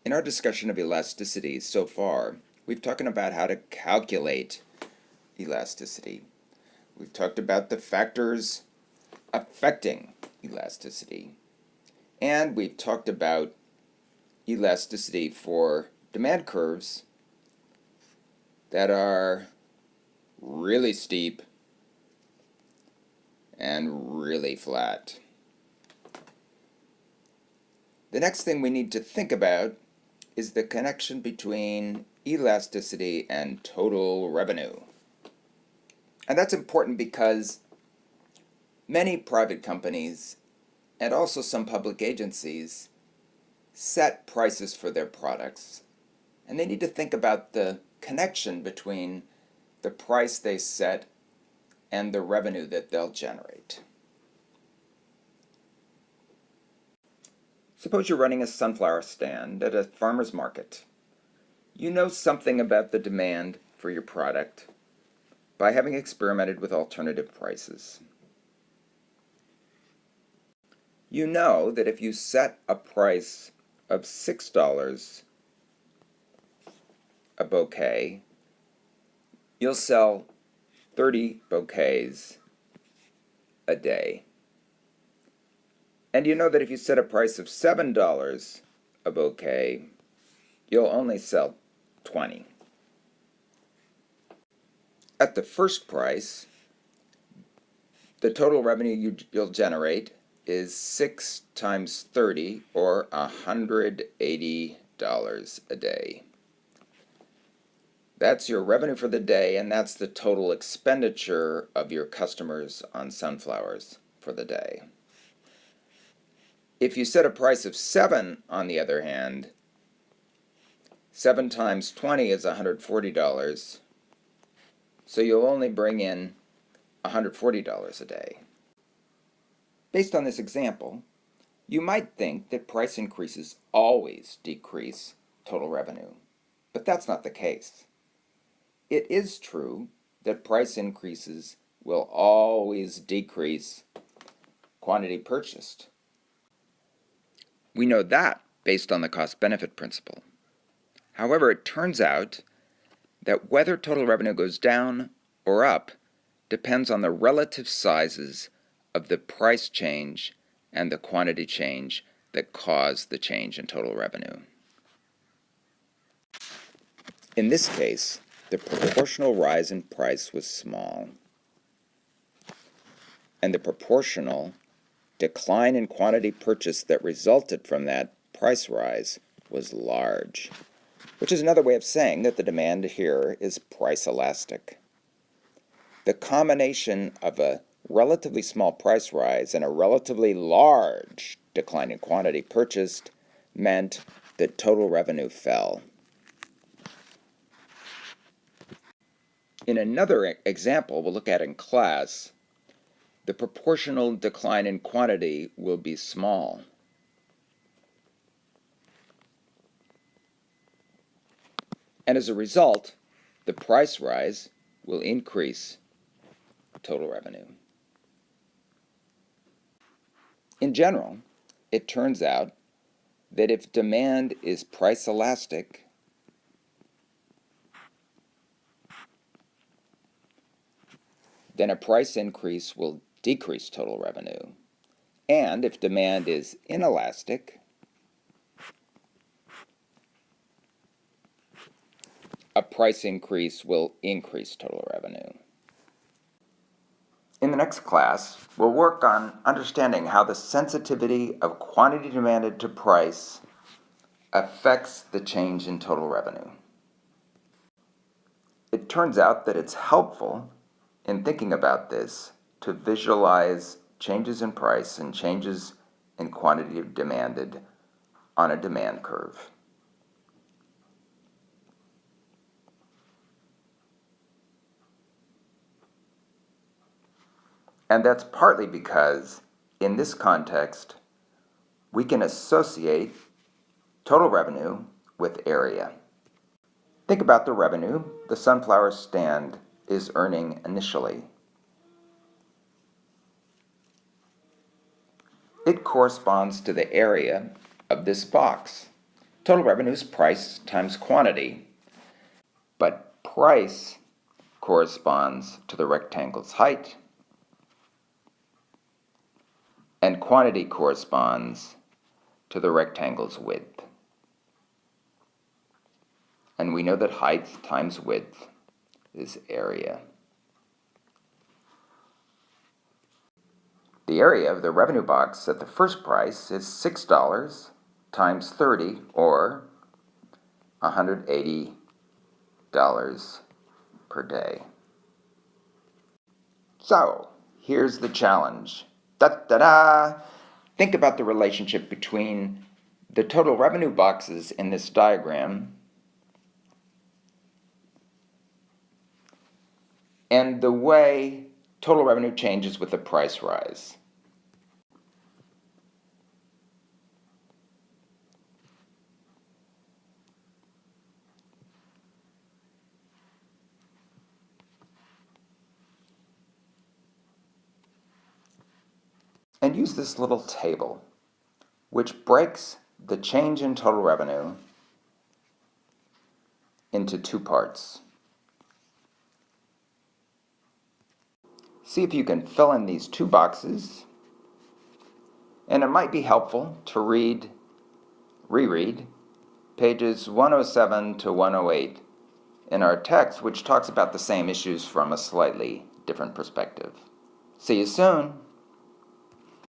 In our discussion of elasticity so far, we've talked about how to calculate elasticity. We've talked about the factors affecting elasticity. And we've talked about elasticity for demand curves that are really steep and really flat. The next thing we need to think about is the connection between elasticity and total revenue. And that's important because many private companies and also some public agencies set prices for their products, and they need to think about the connection between the price they set and the revenue that they'll generate. Suppose you're running a sunflower stand at a farmer's market. You know something about the demand for your product by having experimented with alternative prices. You know that if you set a price of $6 a bouquet, you'll sell 30 bouquets a day. And you know that if you set a price of $7 a bouquet, you'll only sell 20. At the first price, the total revenue you'll generate is 6 times 30, or $180 a day. That's your revenue for the day, and that's the total expenditure of your customers on sunflowers for the day. If you set a price of 7, on the other hand, 7 times 20 is $140, so you'll only bring in $140 a day. Based on this example, you might think that price increases always decrease total revenue, but that's not the case. It is true that price increases will always decrease quantity purchased. We know that based on the cost-benefit principle. However, it turns out that whether total revenue goes down or up depends on the relative sizes of the price change and the quantity change that cause the change in total revenue. In this case, the proportional rise in price was small, and the proportional decline in quantity purchased that resulted from that price rise was large, which is another way of saying that the demand here is price elastic. The combination of a relatively small price rise and a relatively large decline in quantity purchased meant that total revenue fell. In another example we'll look at in class, the proportional decline in quantity will be small. And as a result, the price rise will increase total revenue. In general, it turns out that if demand is price elastic, then a price increase will decrease total revenue. And if demand is inelastic, a price increase will increase total revenue. In the next class, we'll work on understanding how the sensitivity of quantity demanded to price affects the change in total revenue. It turns out that it's helpful in thinking about this to visualize changes in price and changes in quantity demanded on a demand curve. And that's partly because, in this context, we can associate total revenue with area. Think about the revenue the sunflower stand is earning initially. It corresponds to the area of this box, Total revenue is price times quantity, but price corresponds to the rectangle's height, and quantity corresponds to the rectangle's width. And we know that height times width is area. The area of the revenue box at the first price is $6 times 30, or $180 per day. So, here's the challenge. Da-da-da! Think about the relationship between the total revenue boxes in this diagram and the way total revenue changes with the price rise. And use this little table, which breaks the change in total revenue into two parts. See if you can fill in these two boxes, and it might be helpful to reread pages 107 to 108 in our text, which talks about the same issues from a slightly different perspective. See you soon!